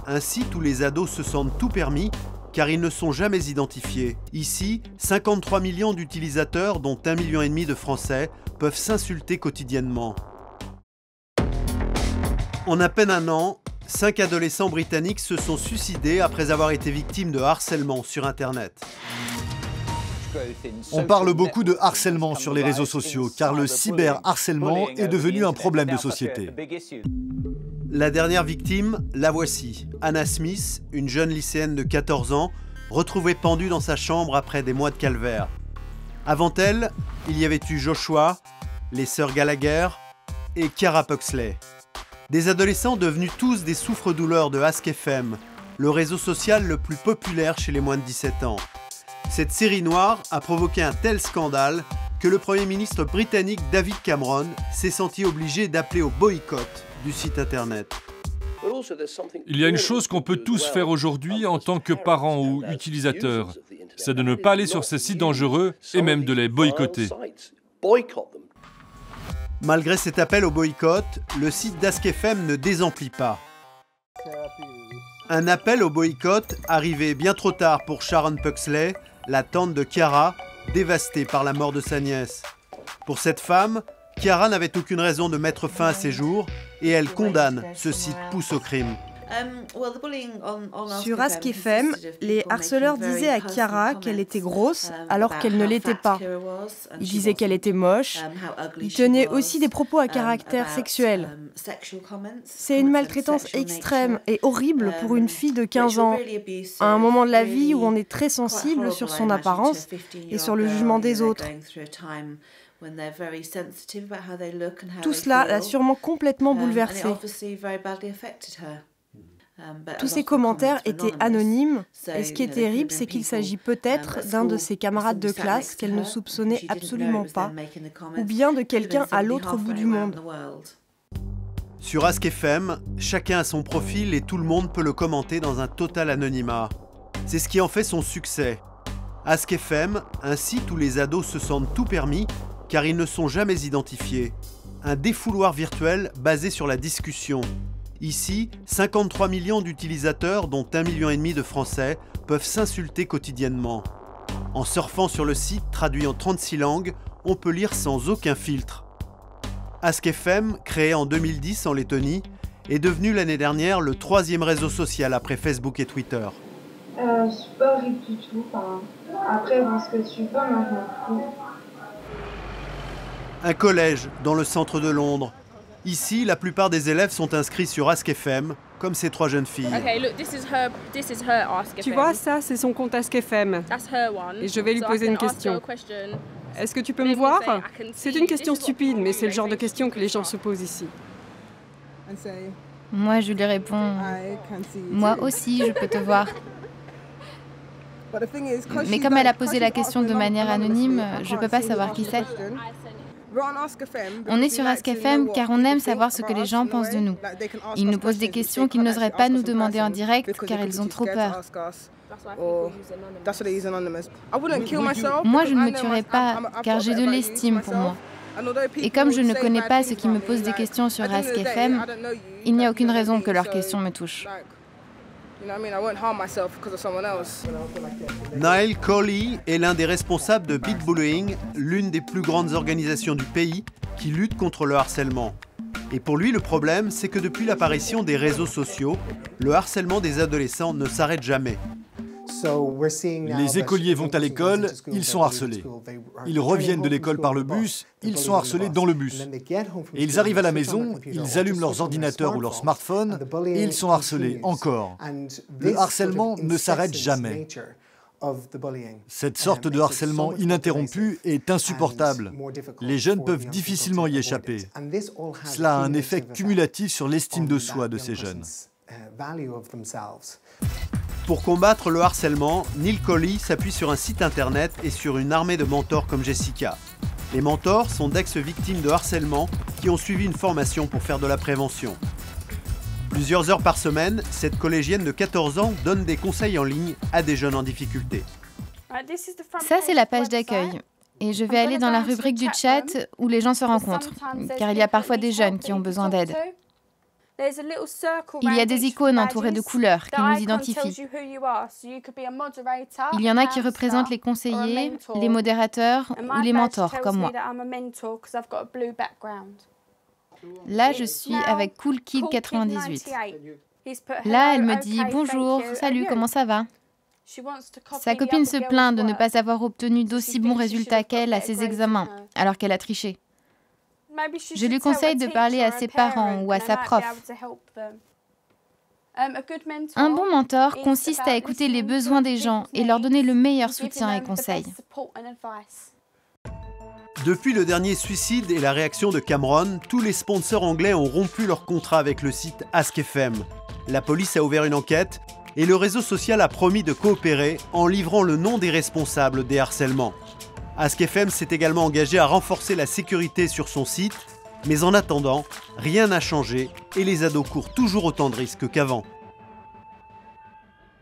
ainsi tous les ados se sentent tout permis car ils ne sont jamais identifiés. Ici, 53 millions d'utilisateurs, dont 1,5 million de Français, peuvent s'insulter quotidiennement. En à peine un an, 5 adolescents britanniques se sont suicidés après avoir été victimes de harcèlement sur Internet. On parle beaucoup de harcèlement sur les réseaux sociaux, car le cyberharcèlement est devenu un problème de société. La dernière victime, la voici. Anna Smith, une jeune lycéenne de 14 ans, retrouvée pendue dans sa chambre après des mois de calvaire. Avant elle, il y avait eu Joshua, les sœurs Gallagher et Cara Pugsley. Des adolescents devenus tous des souffre-douleurs de Ask FM, le réseau social le plus populaire chez les moins de 17 ans. Cette série noire a provoqué un tel scandale que le Premier ministre britannique David Cameron s'est senti obligé d'appeler au boycott du site internet. Il y a une chose qu'on peut tous faire aujourd'hui en tant que parents ou utilisateurs, c'est de ne pas aller sur ces sites dangereux et même de les boycotter. Malgré cet appel au boycott, le site d'Ask FM ne désemplit pas. Un appel au boycott arrivé bien trop tard pour Sharon Pugsley, la tante de Cara, dévastée par la mort de sa nièce. Pour cette femme, Cara n'avait aucune raison de mettre fin à ses jours et elle condamne ce site pousse au crime. Sur Ask FM, les harceleurs disaient à Cara qu'elle était grosse alors qu'elle ne l'était pas. Ils disaient qu'elle était moche. Ils tenaient aussi des propos à caractère sexuel. C'est une maltraitance extrême et horrible pour une fille de 15 ans, à un moment de la vie où on est très sensible sur son apparence et sur le jugement des autres. Tout cela l'a sûrement complètement bouleversée. Tous ces commentaires étaient anonymes, et ce qui est terrible, c'est qu'il s'agit peut-être d'un de ses camarades de classe qu'elle ne soupçonnait absolument pas, ou bien de quelqu'un à l'autre bout du monde. Sur Ask FM, chacun a son profil et tout le monde peut le commenter dans un total anonymat. C'est ce qui en fait son succès. Ask FM, ainsi tous les ados se sentent tout permis car ils ne sont jamais identifiés. Un défouloir virtuel basé sur la discussion. Ici, 53 millions d'utilisateurs, dont 1,5 million de Français, peuvent s'insulter quotidiennement. En surfant sur le site traduit en 36 langues, on peut lire sans aucun filtre. Ask FM, créé en 2010 en Lettonie, est devenu l'année dernière le 3e réseau social après Facebook et Twitter. Je suis pas horrible du tout. Après, ce que tu peux, moi je m'en fous. Un collège dans le centre de Londres. Ici, la plupart des élèves sont inscrits sur Ask FM, comme ces 3 jeunes filles. Tu vois, ça, c'est son compte Ask FM. Et je vais lui poser une question. Est-ce que tu peux me voir? C'est une question stupide, mais c'est le genre de question que les gens se posent ici. Moi, je lui réponds, moi aussi, je peux te voir. Mais comme elle a posé la question de manière anonyme, je ne peux pas savoir qui c'est. On est sur Ask FM car on aime savoir ce que les gens pensent de nous. Ils nous posent des questions qu'ils n'oseraient pas nous demander en direct car ils ont trop peur. Moi, je ne me tuerai pas car j'ai de l'estime pour moi. Et comme je ne connais pas ceux qui me posent des questions sur Ask FM, il n'y a aucune raison que leurs questions me touchent. Niall Corley est l'un des responsables de BitBullying, l'une des plus grandes organisations du pays qui lutte contre le harcèlement. Et pour lui, le problème, c'est que depuis l'apparition des réseaux sociaux, le harcèlement des adolescents ne s'arrête jamais. Les écoliers vont à l'école, ils sont harcelés. Ils reviennent de l'école par le bus, ils sont harcelés dans le bus. Et ils arrivent à la maison, ils allument leurs ordinateurs ou leurs smartphones, et ils sont harcelés encore. Le harcèlement ne s'arrête jamais. Cette sorte de harcèlement ininterrompu est insupportable. Les jeunes peuvent difficilement y échapper. Cela a un effet cumulatif sur l'estime de soi de ces jeunes. Pour combattre le harcèlement, Niall Corley s'appuie sur un site internet et sur une armée de mentors comme Jessica. Les mentors sont d'ex-victimes de harcèlement qui ont suivi une formation pour faire de la prévention. Plusieurs heures par semaine, cette collégienne de 14 ans donne des conseils en ligne à des jeunes en difficulté. Ça, c'est la page d'accueil. Et je vais aller dans la rubrique du chat où les gens se rencontrent, car il y a parfois des jeunes qui ont besoin d'aide. Il y a des icônes entourées de couleurs qui nous identifient. Il y en a qui représentent les conseillers, les modérateurs ou les mentors, comme moi. Là, je suis avec Cool Kid 98. Là, elle me dit « Bonjour, salut, comment ça va ?» Sa copine se plaint de ne pas avoir obtenu d'aussi bons résultats qu'elle à ses examens, alors qu'elle a triché. Je lui conseille de parler à ses parents ou à sa prof. Un bon mentor consiste à écouter les besoins des gens et leur donner le meilleur soutien et conseil. Depuis le dernier suicide et la réaction de Cameron, tous les sponsors anglais ont rompu leur contrat avec le site Ask.fm. La police a ouvert une enquête et le réseau social a promis de coopérer en livrant le nom des responsables des harcèlements. Ask.fm s'est également engagé à renforcer la sécurité sur son site, mais en attendant, rien n'a changé et les ados courent toujours autant de risques qu'avant.